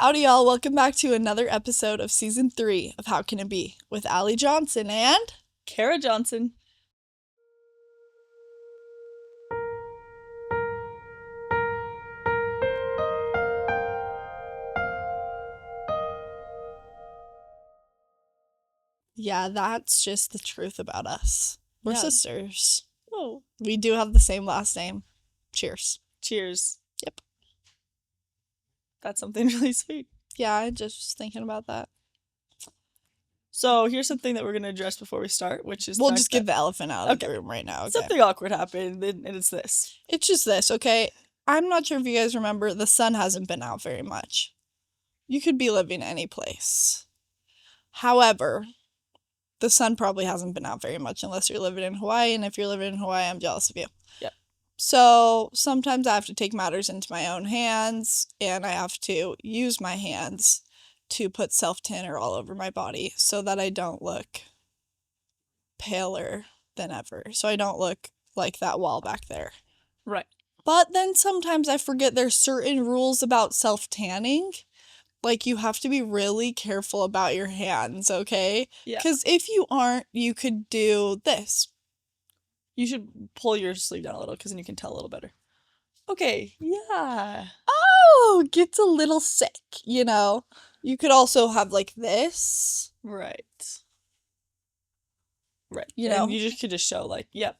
Howdy, y'all. Welcome back to another episode of Season 3 of How Can It Be with Allie Johnson and Kara Johnson. yeah, that's just the truth about us. We're Yeah. sisters. Oh, We do have the same last name. Cheers. cheers. Yep. That's something really sweet. Yeah, I just was thinking about that. So here's something that we're going to address before we start, which is We'll just get the elephant out of the room right now, okay? Something awkward happened, and it's this. It's just this, okay? I'm not sure if you guys remember, the sun hasn't been out very much. You could be living any place. However, the sun probably hasn't been out very much unless you're living in Hawaii, and if you're living in Hawaii, I'm jealous of you. Yep. So sometimes I have to take matters into my own hands, and I have to use my hands to put self-tanner all over my body so that I don't look paler than ever. So I don't look like that wall back there. Right. But then sometimes I forget there's certain rules about self-tanning. Like, you have to be really careful about your hands, okay? Yeah. Because if you aren't, you could do this. You should pull your sleeve down a little, because then you can tell a little better. Okay, yeah. Oh, gets a little sick, you know? You could also have, like, this. Right. Right. You know? And you just could just show, like, yep.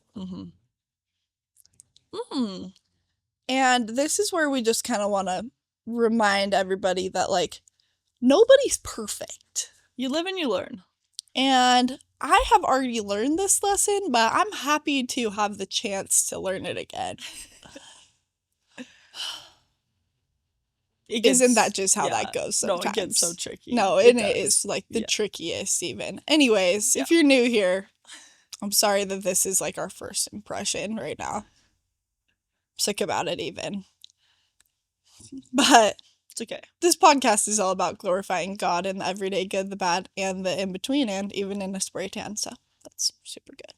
And this is where we just kind of want to remind everybody that, like, nobody's perfect. You live and you learn. And I have already learned this lesson, but I'm happy to have the chance to learn it again. Isn't that just how that goes sometimes? No, it gets so tricky. No, it is like the trickiest even. Anyways, if you're new here, I'm sorry that this is like our first impression right now. I'm sick about it even. But it's okay. This podcast is all about glorifying God in the everyday good, the bad, and the in-between, and even in a spray tan, so that's super good.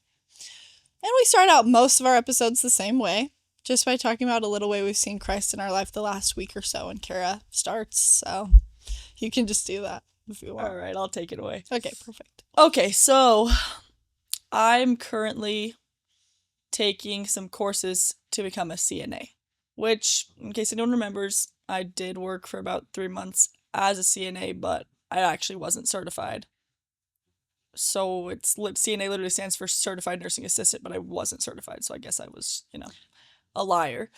And we start out most of our episodes the same way, just by talking about a little way we've seen Christ in our life the last week or so, and Kara starts, so you can just do that if you want. All right, I'll take it away. Okay, perfect. Okay, so I'm currently taking some courses to become a CNA, which, in case anyone remembers, I did work for about 3 months as a CNA, but I actually wasn't certified. So CNA literally stands for Certified Nursing Assistant, but I wasn't certified, so I guess I was, a liar.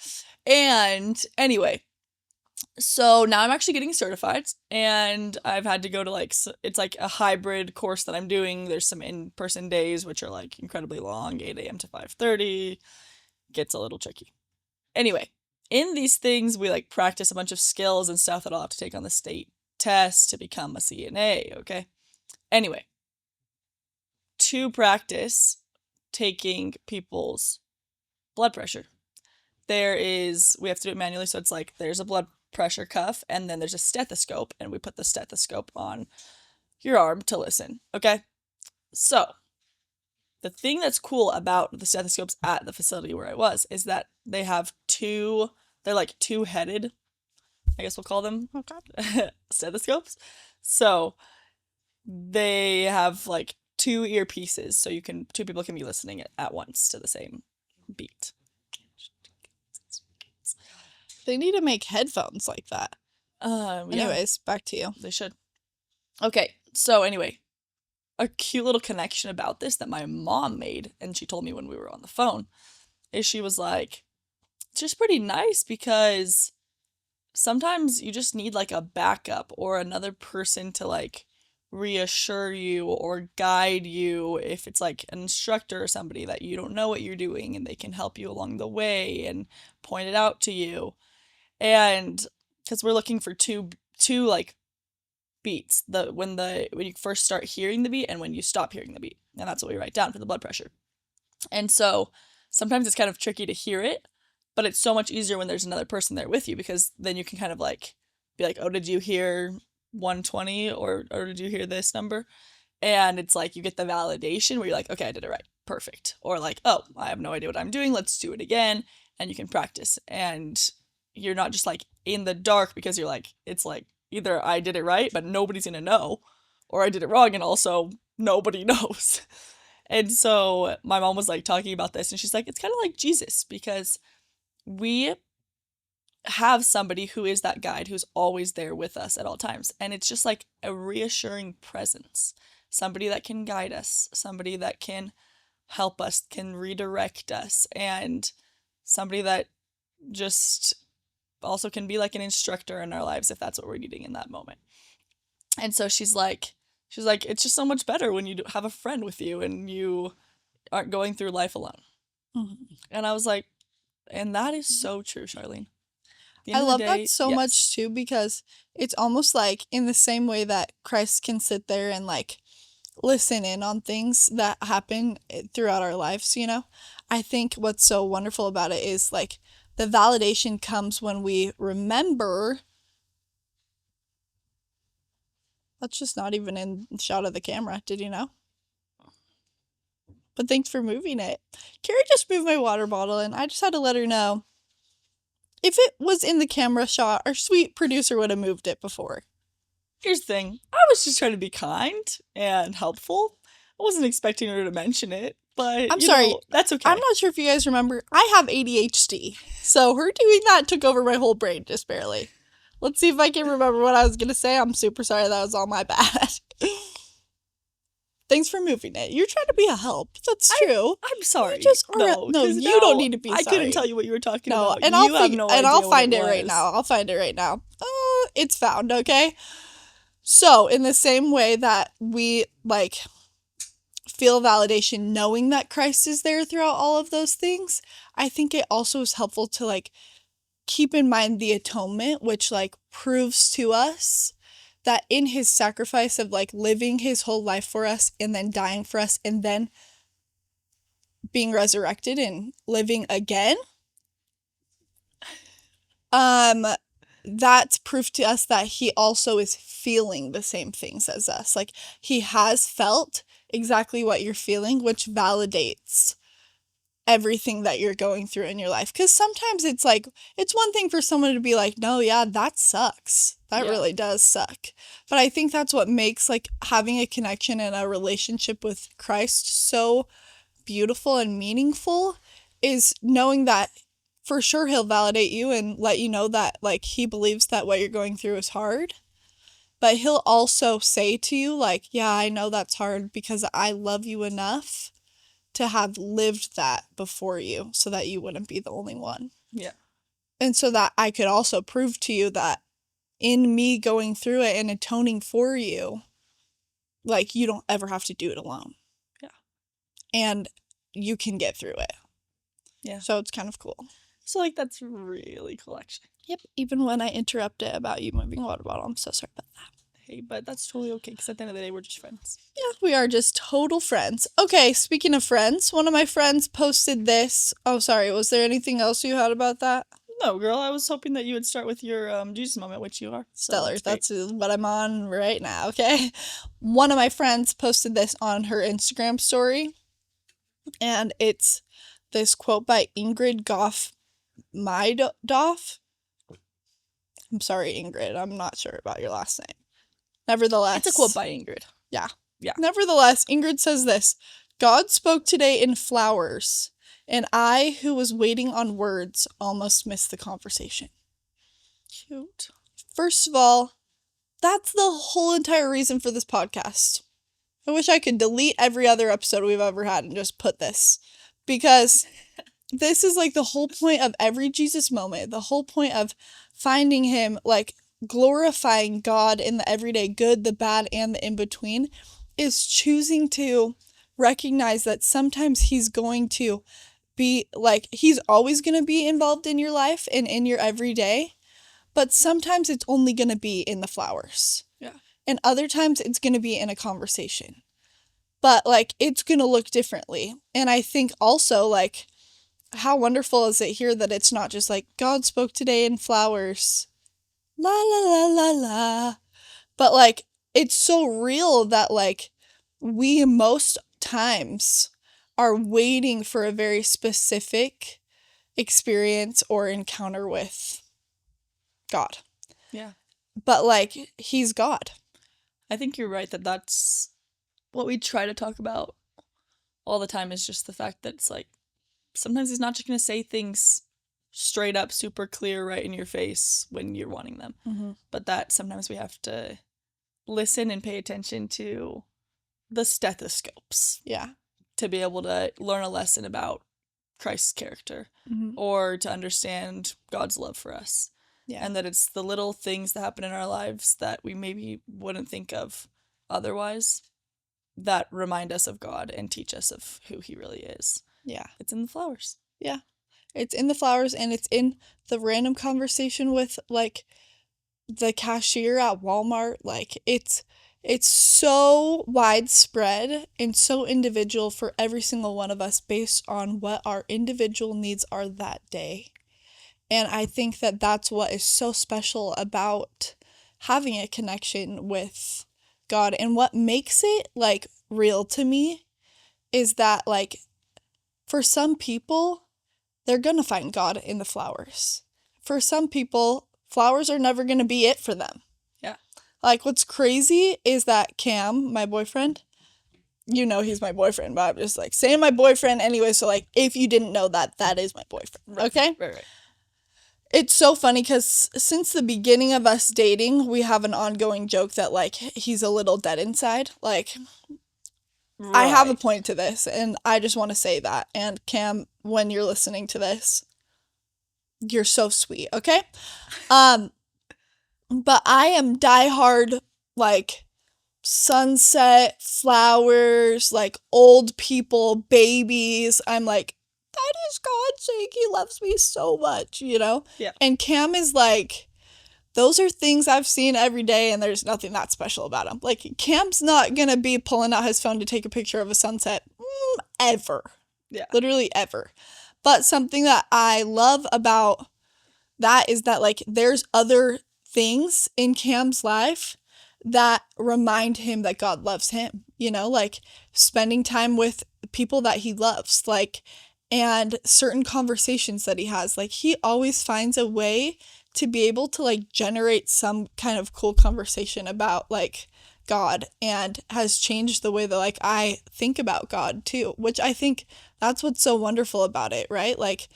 And anyway, so now I'm actually getting certified, and I've had to go to it's like a hybrid course that I'm doing. There's some in-person days, which are like incredibly long, 8 a.m. to 5:30. Gets a little tricky. Anyway, in these things, we practice a bunch of skills and stuff that I'll have to take on the state test to become a CNA, okay? Anyway, to practice taking people's blood pressure, we have to do it manually, so it's there's a blood pressure cuff, and then there's a stethoscope, and we put the stethoscope on your arm to listen, okay? So, the thing that's cool about the stethoscopes at the facility where I was is that they have they're two-headed, I guess we'll call them, stethoscopes. So, they have two earpieces, so two people can be listening at once to the same beat. They need to make headphones like that. Anyways, back to you. They should. Okay, so anyway, a cute little connection about this that my mom made, and she told me when we were on the phone, is she was like, it's just pretty nice because sometimes you just need a backup or another person to reassure you or guide you if it's an instructor or somebody that you don't know what you're doing, and they can help you along the way and point it out to you. And because we're looking for two beats, when you first start hearing the beat and when you stop hearing the beat, and that's what we write down for the blood pressure. And so sometimes it's kind of tricky to hear it, but it's so much easier when there's another person there with you, because then you can kind of be like, oh, did you hear 120 or did you hear this number? And it's you get the validation where you're like, okay, I did it right, perfect. Or oh, I have no idea what I'm doing, let's do it again. And you can practice, and you're not just in the dark, because you're it's either I did it right, but nobody's going to know, or I did it wrong and also nobody knows. And so my mom was like talking about this and she's like, it's kind of like Jesus because we have somebody who is that guide who's always there with us at all times. And it's just like a reassuring presence, somebody that can guide us, somebody that can help us, can redirect us, and somebody that just also can be like an instructor in our lives if that's what we're needing in that moment. And so she's like, it's just so much better when you have a friend with you and you aren't going through life alone. Mm-hmm. And I was like, and that is so true, Charlene. I love that so much too, because it's almost like in the same way that Christ can sit there and like listen in on things that happen throughout our lives, you know? I think what's so wonderful about it is like the validation comes when we remember. That's just not even in shot of the camera. Did you know? But thanks for moving it. Carrie just moved my water bottle and I just had to let her know. If it was in the camera shot, our sweet producer would have moved it before. Here's the thing. I was just trying to be kind and helpful. I wasn't expecting her to mention it, but I'm sorry. That's okay. I'm not sure if you guys remember. I have ADHD. So her doing that took over my whole brain just barely. Let's see if I can remember what I was going to say. I'm super sorry. That was all my bad. Thanks for moving it. You're trying to be a help. That's true. I'm sorry. You just are. No, you don't need to be sorry. I couldn't tell you what you were talking about. And I'll find it right now. I'll find it right now. It's found, okay? So, in the same way that we, like, feel validation knowing that Christ is there throughout all of those things, I think it also is helpful to, like, keep in mind the atonement, which, like, proves to us that in his sacrifice of, like, living his whole life for us and then dying for us and then being resurrected and living again, that's proof to us that he also is feeling the same things as us. Like, he has felt exactly what you're feeling, which validates everything that you're going through in your life. Because sometimes it's like, it's one thing for someone to be like, no, yeah, that sucks. That really does suck. But I think that's what makes, like, having a connection and a relationship with Christ so beautiful and meaningful, is knowing that for sure he'll validate you and let you know that, like, he believes that what you're going through is hard. But he'll also say to you, like, yeah, I know that's hard because I love you enough to have lived that before you so that you wouldn't be the only one. Yeah. And so that I could also prove to you that in me going through it and atoning for you, like, you don't ever have to do it alone. Yeah. And you can get through it. Yeah. So it's kind of cool. So, like, that's really cool, actually. Yep. Even when I interrupt it about you moving a water bottle, I'm so sorry about that. Hey, but that's totally okay, because at the end of the day, we're just friends. Yeah, we are just total friends. Okay, speaking of friends, one of my friends posted this. Oh, sorry. Was there anything else you had about that? No, girl. I was hoping that you would start with your Jesus moment, which you are. Stellar. That's what I'm on right now, okay? One of my friends posted this on her Instagram story, and it's this quote by Ingrid Meidoff. I'm sorry, Ingrid. I'm not sure about your last name. Nevertheless. It's a quote by Ingrid. Yeah. Yeah. Nevertheless, Ingrid says this: God spoke today in flowers, and I, who was waiting on words, almost missed the conversation. Cute. First of all, that's the whole entire reason for this podcast. I wish I could delete every other episode we've ever had and just put this. Because this is like the whole point of every Jesus moment. The whole point of finding him, like, glorifying God in the everyday good, the bad, and the in-between, is choosing to recognize that sometimes he's going to be, like, he's always going to be involved in your life and in your everyday, but sometimes it's only going to be in the flowers. Yeah. And other times it's going to be in a conversation. But, like, it's going to look differently. And I think also, like, how wonderful is it here that it's not just like, God spoke today in flowers, la la la la la, but, like, it's so real that, like, we most times are waiting for a very specific experience or encounter with God. Yeah. but like he's God. I think you're right that that's what we try to talk about all the time, is just the fact that it's like sometimes he's not just going to say things straight up super clear right in your face when you're wanting them, but that sometimes we have to listen and pay attention to the stethoscopes to be able to learn a lesson about Christ's character or to understand God's love for us. And that it's the little things that happen in our lives that we maybe wouldn't think of otherwise that remind us of God and teach us of who he really is. Yeah. It's in the flowers. Yeah. It's in the flowers, and it's in the random conversation with like the cashier at Walmart. Like it's so widespread and so individual for every single one of us based on what our individual needs are that day. And I think that that's what is so special about having a connection with God. And what makes it like real to me is that like for some people, they're going to find God in the flowers. For some people, flowers are never going to be it for them. Yeah. Like what's crazy is that Cam, my boyfriend, you know he's my boyfriend, but I'm just like saying my boyfriend anyway. So like if you didn't know that, that is my boyfriend. Okay? Right. It's so funny because since the beginning of us dating, we have an ongoing joke that, like, he's a little dead inside. Like, I have a point to this, and I just want to say that. And Cam, when you're listening to this, you're so sweet, okay? But I am diehard, like, sunset, flowers, like, old people, babies. I'm like, that is God saying he loves me so much, you know? Yeah. And Cam is like, those are things I've seen every day, and there's nothing that special about them. Like, Cam's not gonna be pulling out his phone to take a picture of a sunset ever. Yeah. Literally ever. But something that I love about that is that, like, there's other things in Cam's life that remind him that God loves him, you know? Like, spending time with people that he loves, like, and certain conversations that he has. Like, he always finds a way to be able to, like, generate some kind of cool conversation about, like, God, and has changed the way that, like, I think about God, too, which I think that's what's so wonderful about it, right? Like,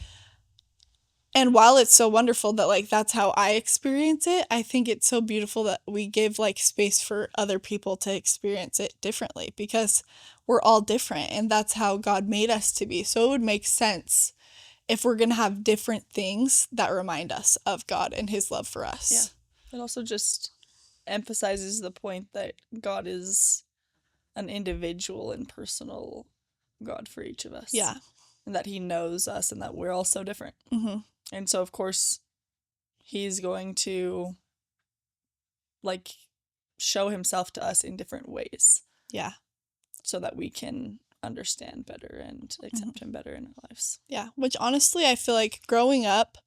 and while it's so wonderful that, like, that's how I experience it, I think it's so beautiful that we give, like, space for other people to experience it differently, because we're all different, and that's how God made us to be. So it would make sense if we're going to have different things that remind us of God and his love for us. Yeah. It also just emphasizes the point that God is an individual and personal God for each of us. Yeah. And that he knows us and that we're all so different. Mm-hmm. And so, of course, he's going to, like, show himself to us in different ways. Yeah. So that we can understand better and accept him better in our lives. Yeah. Which, honestly, I feel like growing up,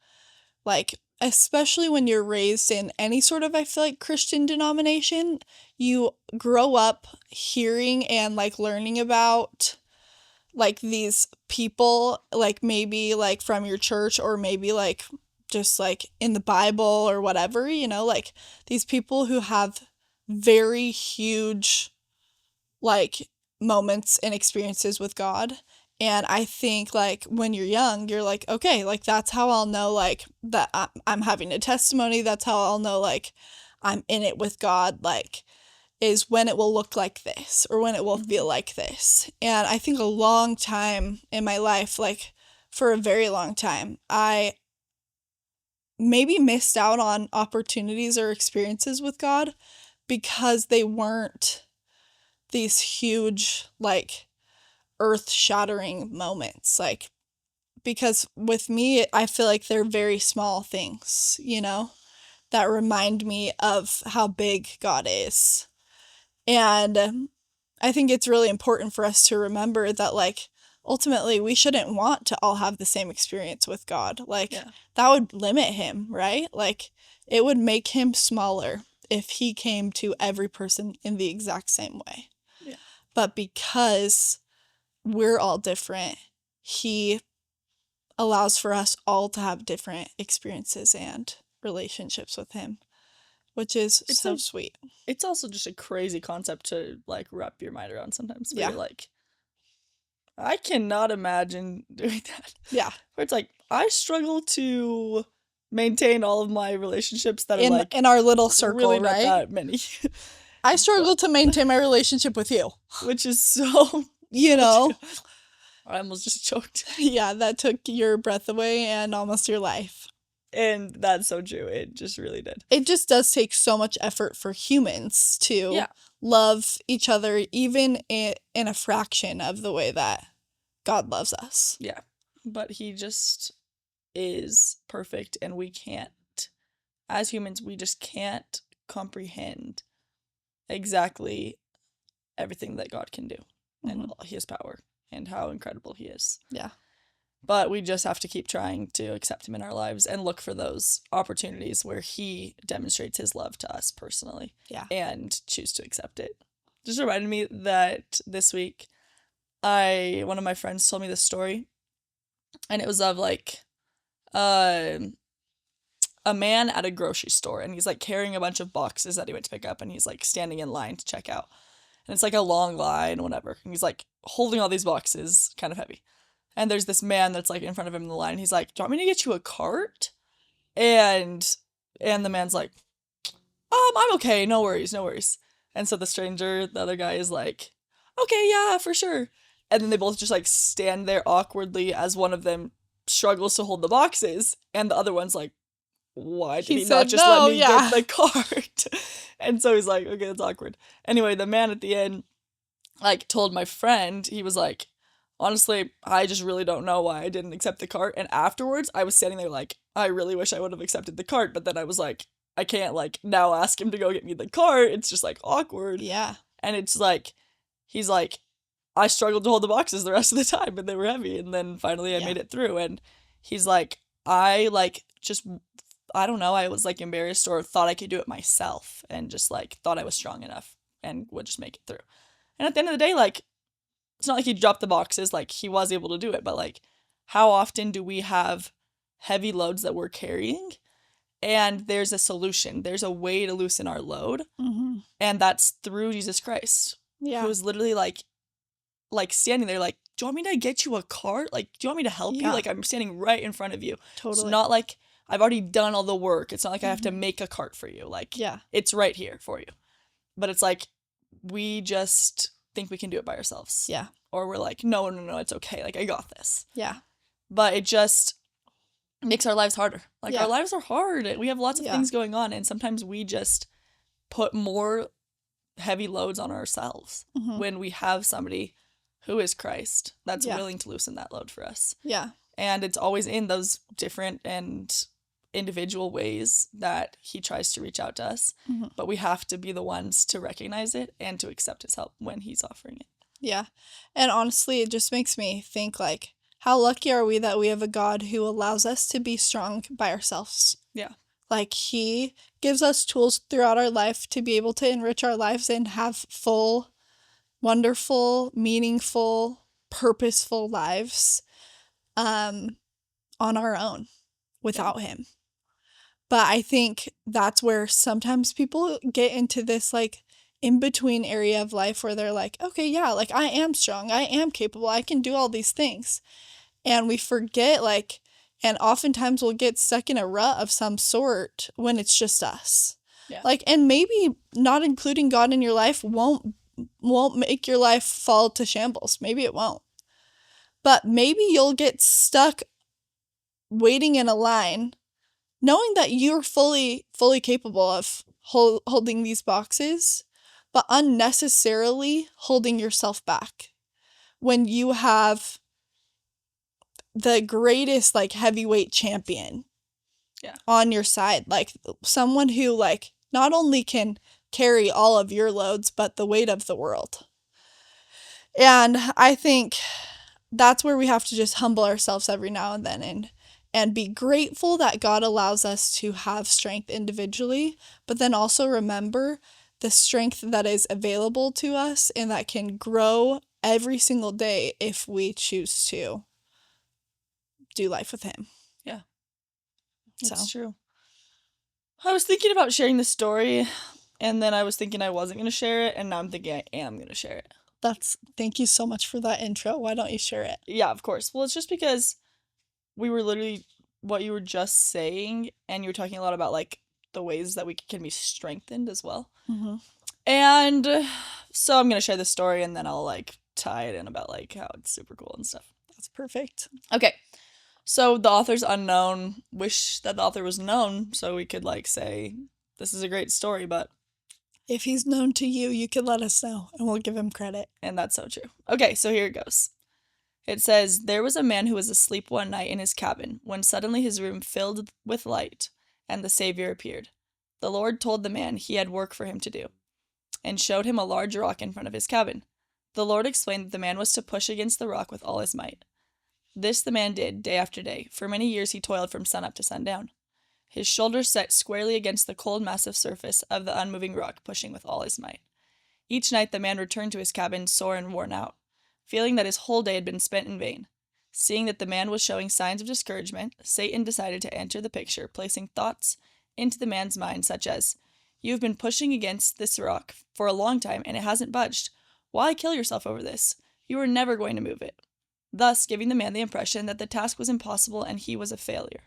like, especially when you're raised in any sort of, I feel like, Christian denomination, you grow up hearing and, like, learning about, like, these people, like, maybe, like, from your church, or maybe, like, just, like, in the Bible or whatever, you know, like, these people who have very huge, like, moments and experiences with God. And I think, like, when you're young, you're like, okay, like, that's how I'll know, like, that I'm having a testimony. That's how I'll know, like, I'm in it with God, like, is when it will look like this, or when it will feel like this. And I think a long time in my life, like, for a very long time, I maybe missed out on opportunities or experiences with God because they weren't these huge, like, earth-shattering moments. Like, because with me, I feel like they're very small things, you know, that remind me of how big God is. And I think it's really important for us to remember that, like, ultimately we shouldn't want to all have the same experience with God. Like, that would limit him, right? Like, it would make him smaller if he came to every person in the exact same way. Yeah. But because we're all different, he allows for us all to have different experiences and relationships with him, which is It's so a- sweet. It's also just a crazy concept to, like, wrap your mind around sometimes. Where Yeah. you're like, I cannot imagine doing that. Yeah. Where it's like, I struggle to maintain all of my relationships that are, like, in our little circle, really not right? that many. I struggle to maintain my relationship with you. Which is so... You know? I almost just choked. Yeah, that took your breath away and almost your life. And that's so true. It just really did. It just does take so much effort for humans to love each other, even in a fraction of the way that God loves us. Yeah. But he just is perfect, and we can't, as humans, we just can't comprehend exactly everything that God can do and his power and how incredible he is. Yeah. But we just have to keep trying to accept him in our lives and look for those opportunities where he demonstrates his love to us personally. Yeah. And choose to accept it. Just reminded me that this week, one of my friends told me this story, and it was of, like, a man at a grocery store, and he's, like, carrying a bunch of boxes that he went to pick up, and he's, like, standing in line to check out. And it's, like, a long line, whatever. And he's, like, holding all these boxes, kind of heavy. And there's this man that's, like, in front of him in the line, and he's like, "Do you want me to get you a cart?" And the man's like, "I'm okay, no worries, no worries." And so the other guy is like, "Okay, yeah, for sure." And then they both just, like, stand there awkwardly as one of them struggles to hold the boxes, and the other one's like, "Why did he not just let me get the cart?" And so he's like, "Okay, that's awkward." Anyway, the man at the end, like, told my friend, he was like, "Honestly, I just really don't know why I didn't accept the cart." And afterwards, I was standing there like, I really wish I would have accepted the cart, but then I was like, I can't, like, now ask him to go get me the cart. It's just, like, awkward. Yeah. And it's like, he's like, I struggled to hold the boxes the rest of the time, and they were heavy, and then finally I made it through. And he's like, I don't know, I was, like, embarrassed or thought I could do it myself, and just, like, thought I was strong enough and would just make it through. And at the end of the day, like, it's not like he dropped the boxes, like, he was able to do it, but, like, how often do we have heavy loads that we're carrying, and there's a solution, there's a way to loosen our load, and that's through Jesus Christ, who's literally, like, standing there, like, "Do you want me to get you a cart? Like, do you want me to help you? Like, I'm standing right in front of you." Totally. It's not like I've already done all the work. It's not like I have to make a cart for you. Like, it's right here for you. But it's like, we just think we can do it by ourselves. Yeah. Or we're like, no, it's okay. Like, I got this. Yeah. But it just makes our lives harder. Like, our lives are hard. We have lots of things going on. And sometimes we just put more heavy loads on ourselves when we have somebody who is Christ that's willing to loosen that load for us. Yeah. And it's always in those different and individual ways that he tries to reach out to us. But we have to be the ones to recognize it and to accept his help when he's offering it. Yeah. And honestly, it just makes me think, like, how lucky are we that we have a God who allows us to be strong by ourselves? Yeah. Like, he gives us tools throughout our life to be able to enrich our lives and have full, wonderful, meaningful, purposeful lives on our own without him. But I think that's where sometimes people get into this, like, in-between area of life where they're like, okay, yeah, like, I am strong, I am capable, I can do all these things. And we forget, like, and oftentimes we'll get stuck in a rut of some sort when it's just us. Yeah. Like, and maybe not including God in your life won't make your life fall to shambles. Maybe it won't. But maybe you'll get stuck waiting in a line knowing that you're fully capable of holding these boxes, but unnecessarily holding yourself back when you have the greatest, like, heavyweight champion on your side, like, someone who, like, not only can carry all of your loads, but the weight of the world. And I think that's where we have to just humble ourselves every now and then and be grateful that God allows us to have strength individually, but then also remember the strength that is available to us and that can grow every single day if we choose to do life with him. Yeah. It's true. I was thinking about sharing the story, and then I was thinking I wasn't going to share it, and now I'm thinking I am going to share it. Thank you so much for that intro. Why don't you share it? Yeah, of course. Well, it's just because we were literally what you were just saying, and you were talking a lot about like the ways that we can be strengthened as well. Mm-hmm. And so I'm going to share the story, and then I'll like tie it in about like how it's super cool and stuff. That's perfect. Okay. So the author's unknown. Wish that the author was known so we could like say this is a great story, but if he's known to you, you can let us know and we'll give him credit. And that's so true. Okay, so here it goes. It says, there was a man who was asleep one night in his cabin when suddenly his room filled with light and the Savior appeared. The Lord told the man he had work for him to do and showed him a large rock in front of his cabin. The Lord explained that the man was to push against the rock with all his might. This the man did day after day. For many years he toiled from sunup to sundown, his shoulders set squarely against the cold, massive surface of the unmoving rock, pushing with all his might. Each night the man returned to his cabin sore and worn out, feeling that his whole day had been spent in vain. Seeing that the man was showing signs of discouragement, Satan decided to enter the picture, placing thoughts into the man's mind such as, "You have been pushing against this rock for a long time and it hasn't budged. Why kill yourself over this? You are never going to move it," thus giving the man the impression that the task was impossible and he was a failure.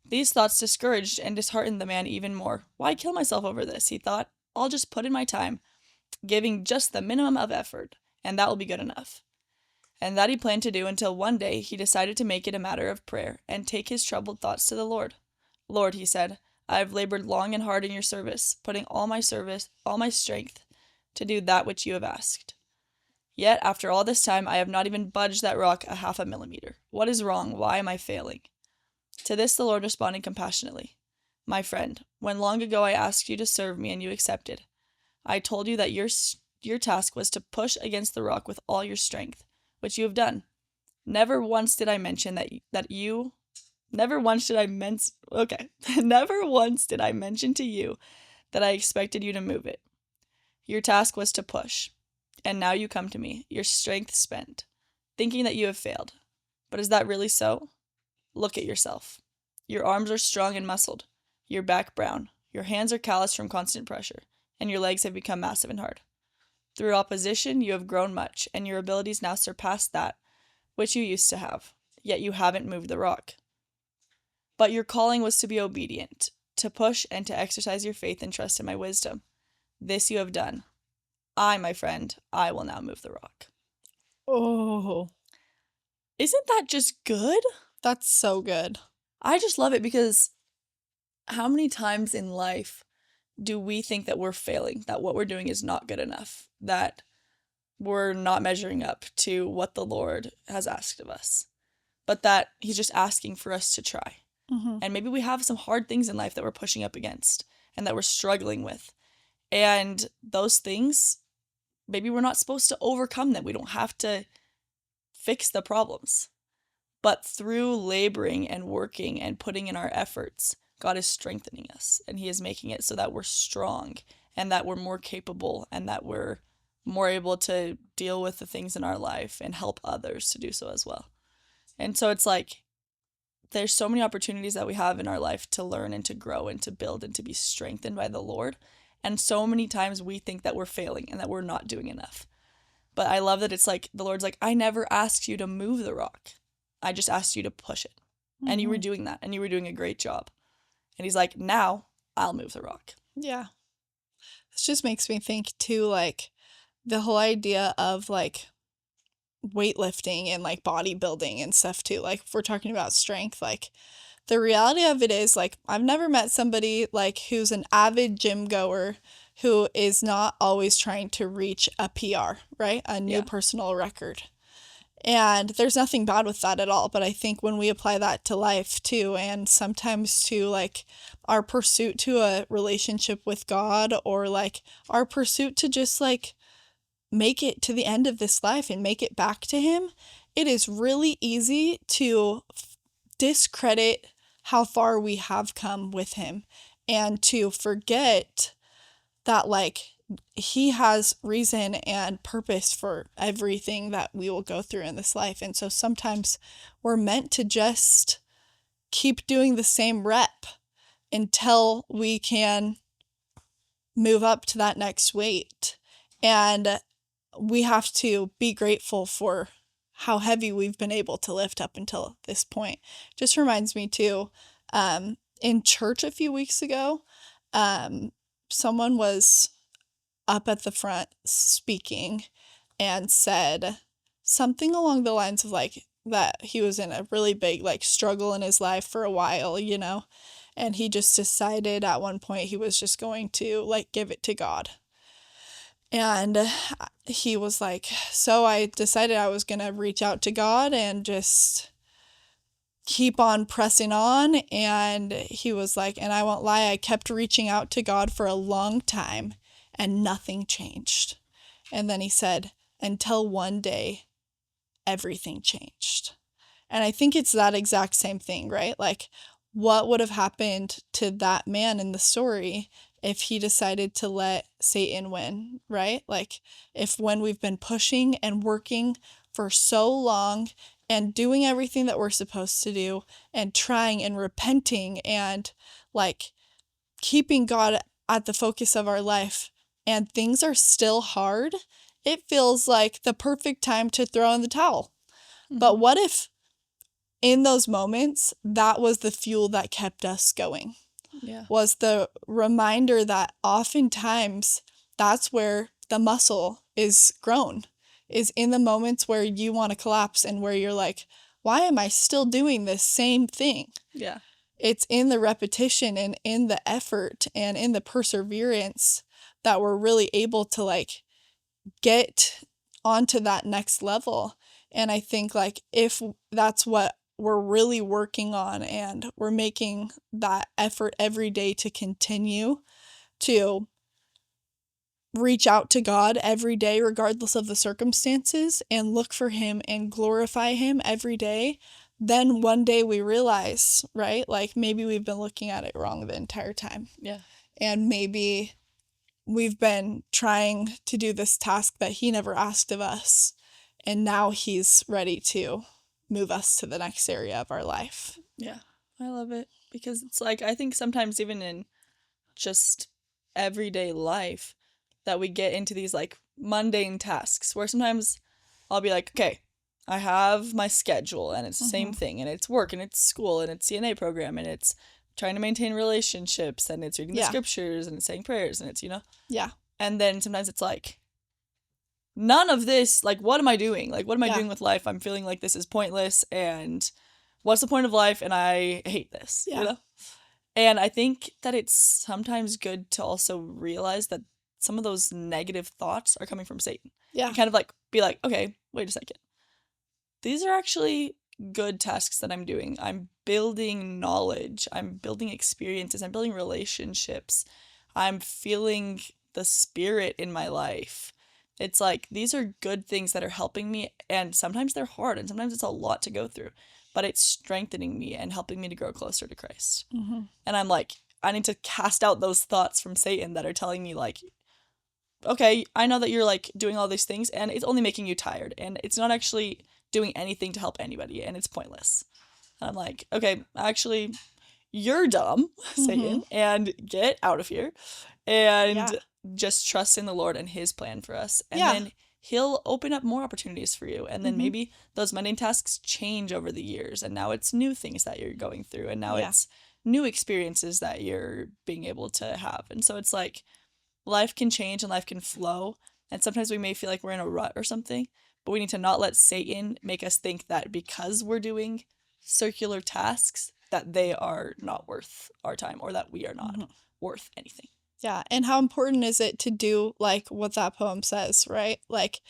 These thoughts discouraged and disheartened the man even more. Why kill myself over this? He thought. I'll just put in my time, giving just the minimum of effort, and that will be good enough. And that he planned to do until one day he decided to make it a matter of prayer and take his troubled thoughts to the Lord. Lord, he said, I have labored long and hard in your service, putting all my strength to do that which you have asked. Yet, after all this time, I have not even budged that rock a half a millimeter. What is wrong? Why am I failing? To this the Lord responded compassionately, My friend, when long ago I asked you to serve me and you accepted, I told you that your task was to push against the rock with all your strength, which you have done. Never once did I mention Never once did I mention to you that I expected you to move it. Your task was to push. And now you come to me, your strength spent, thinking that you have failed. But is that really so? Look at yourself. Your arms are strong and muscled, your back brown, your hands are calloused from constant pressure, and your legs have become massive and hard. Through opposition, you have grown much, and your abilities now surpass that which you used to have, yet you haven't moved the rock. But your calling was to be obedient, to push and to exercise your faith and trust in my wisdom. This you have done. My friend, I will now move the rock. Oh. Isn't that just good? That's so good. I just love it because how many times in life do we think that we're failing, that what we're doing is not good enough, that we're not measuring up to what the Lord has asked of us, but that he's just asking for us to try. Mm-hmm. And maybe we have some hard things in life that we're pushing up against and that we're struggling with. And those things, maybe we're not supposed to overcome them. We don't have to fix the problems. But through laboring and working and putting in our efforts, God is strengthening us, and he is making it so that we're strong and that we're more capable and that we're more able to deal with the things in our life and help others to do so as well. And so it's like there's so many opportunities that we have in our life to learn and to grow and to build and to be strengthened by the Lord. And so many times we think that we're failing and that we're not doing enough. But I love that it's like the Lord's like, I never asked you to move the rock. I just asked you to push it. Mm-hmm. And you were doing that, and you were doing a great job. And he's like, now I'll move the rock. Yeah. This just makes me think too, like the whole idea of like weightlifting and like bodybuilding and stuff too. Like if we're talking about strength, like the reality of it is like I've never met somebody like who's an avid gym goer who is not always trying to reach a PR, right? A new personal record. And there's nothing bad with that at all. But I think when we apply that to life too, and sometimes to like our pursuit to a relationship with God, or like our pursuit to just like make it to the end of this life and make it back to him, it is really easy to discredit how far we have come with him and to forget that like he has reason and purpose for everything that we will go through in this life. And so sometimes we're meant to just keep doing the same rep until we can move up to that next weight. And we have to be grateful for how heavy we've been able to lift up until this point. Just reminds me too, in church a few weeks ago, someone was up at the front speaking and said something along the lines of like that he was in a really big like struggle in his life for a while, and he just decided at one point he was just going to like give it to God. And he was like, so I decided I was going to reach out to God and just keep on pressing on. And he was like, and I won't lie, I kept reaching out to God for a long time and nothing changed. And then he said, until one day, everything changed. And I think it's that exact same thing, right? Like, what would have happened to that man in the story if he decided to let Satan win, right? Like, if when we've been pushing and working for so long and doing everything that we're supposed to do and trying and repenting and like keeping God at the focus of our life and things are still hard, it feels like the perfect time to throw in the towel. Mm-hmm. But what if in those moments, that was the fuel that kept us going? Yeah. Was the reminder that oftentimes that's where the muscle is grown, is in the moments where you want to collapse and where you're like, why am I still doing this same thing? Yeah. It's in the repetition and in the effort and in the perseverance that we're really able to like get onto that next level. And I think like if that's what we're really working on and we're making that effort every day to continue to reach out to God every day, regardless of the circumstances, and look for Him and glorify Him every day, then one day we realize, right? Like maybe we've been looking at it wrong the entire time. Yeah. And maybe we've been trying to do this task that He never asked of us. And now He's ready to move us to the next area of our life. Yeah, I love it because it's like, I think sometimes even in just everyday life that we get into these like mundane tasks where sometimes I'll be like, okay, I have my schedule and it's the same thing and it's work and it's school and it's CNA program and it's trying to maintain relationships and it's reading the scriptures and it's saying prayers and it's, Yeah. And then sometimes it's like, none of this, like, what am I doing? Like, what am I doing with life? I'm feeling like this is pointless, and what's the point of life? And I hate this, And I think that it's sometimes good to also realize that some of those negative thoughts are coming from Satan. Yeah. And kind of like, be like, okay, wait a second. These are actually good tasks that I'm doing. I'm building knowledge. I'm building experiences. I'm building relationships. I'm feeling the Spirit in my life. It's like, these are good things that are helping me, and sometimes they're hard, and sometimes it's a lot to go through, but it's strengthening me and helping me to grow closer to Christ. Mm-hmm. And I'm like, I need to cast out those thoughts from Satan that are telling me like, okay, I know that you're like doing all these things, and it's only making you tired, and it's not actually doing anything to help anybody, and it's pointless. And I'm like, okay, actually, you're dumb, Satan, and get out of here. And just trust in the Lord and His plan for us. And then He'll open up more opportunities for you. And then maybe those mundane tasks change over the years. And now it's new things that you're going through. And now it's new experiences that you're being able to have. And so it's like life can change and life can flow. And sometimes we may feel like we're in a rut or something. But we need to not let Satan make us think that because we're doing circular tasks, that they are not worth our time or that we are not worth anything. Yeah, and how important is it to do, like, what that poem says, right? Like,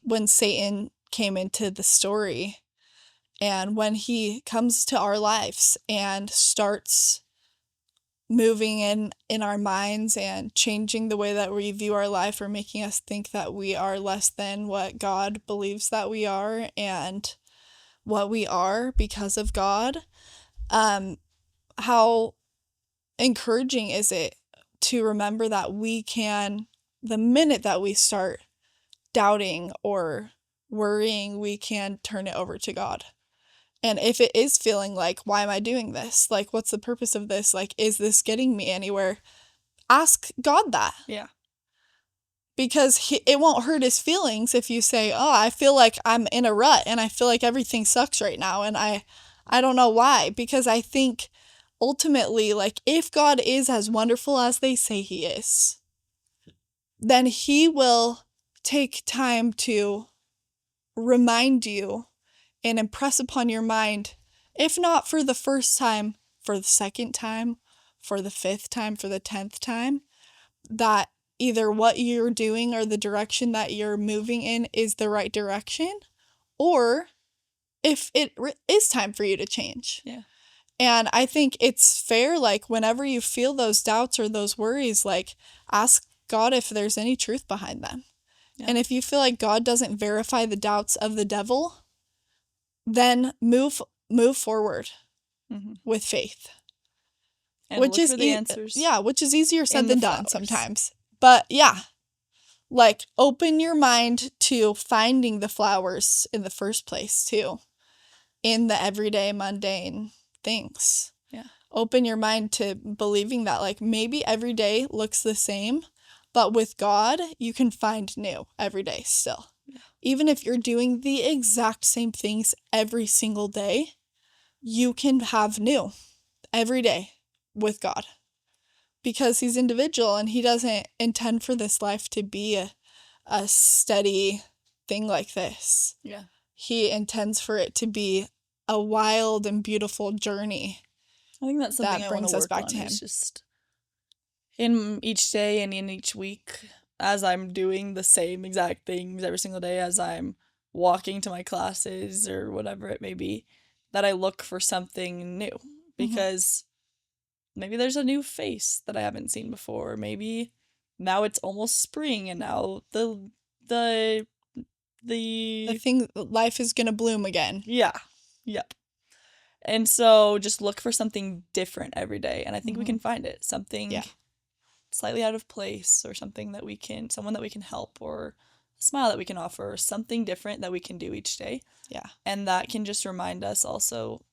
when Satan came into the story, and when he comes to our lives and starts moving in our minds and changing the way that we view our life or making us think that we are less than what God believes that we are and what we are because of God, how encouraging is it to remember that we can, the minute that we start doubting or worrying, we can turn it over to God And if it is feeling like, why am I doing this? Like, what's the purpose of this? Like, is this getting me anywhere? Ask God that. Yeah. Because it won't hurt his feelings if you say, oh, I feel like I'm in a rut and I feel like everything sucks right now. And I don't know why. Because I think ultimately, like, if God is as wonderful as they say he is, then he will take time to remind you and impress upon your mind, if not for the first time, for the second time, for the 5th time, for the 10th time, that either what you're doing or the direction that you're moving in is the right direction, or if it is time for you to change. Yeah. And I think it's fair, like, whenever you feel those doubts or those worries, like, ask God if there's any truth behind them. Yeah. And if you feel like God doesn't verify the doubts of the devil, then move forward with faith. And which is the answers. Yeah, which is easier said than done sometimes. But yeah, like, open your mind to finding the flowers in the first place too, in the everyday mundane things. Yeah. Open your mind to believing that, like, maybe every day looks the same, but with God, you can find new every day still. Yeah. Even if you're doing the exact same things every single day, you can have new every day with God. Because he's individual and he doesn't intend for this life to be a steady thing like this. Yeah. He intends for it to be a wild and beautiful journey. I think that's something that brings us back to him. It's just in each day and in each week, as I'm doing the same exact things every single day, as I'm walking to my classes or whatever it may be, that I look for something new. Because maybe there's a new face that I haven't seen before. Maybe now it's almost spring and now the thing, life is gonna bloom again. Yeah. Yep. And so just look for something different every day. And I think we can find it. Something slightly out of place, or something that someone that we can help, or a smile that we can offer, or something different that we can do each day. Yeah. And that can just remind us also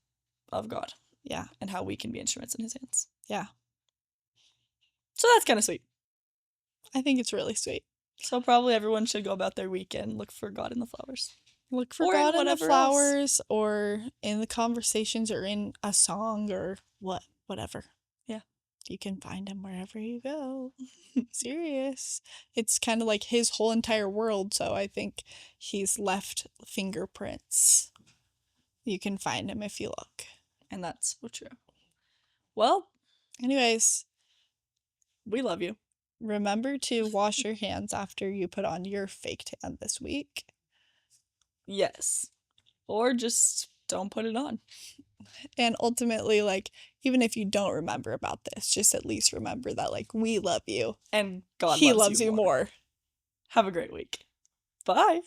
of God. Yeah. And how we can be instruments in his hands. Yeah. So that's kind of sweet. I think it's really sweet. So probably everyone should go about their weekend, look for God in the flowers. Look for God in the flowers, or in the conversations, or in a song, or whatever. Yeah. You can find him wherever you go. Serious. It's kind of like his whole entire world, so I think he's left fingerprints. You can find him if you look. And that's so true. Well, anyways, we love you. Remember to wash your hands after you put on your fake tan this week. Yes. Or just don't put it on. And ultimately, like, even if you don't remember about this, just at least remember that, like, we love you. And God loves you more. Have a great week. Bye.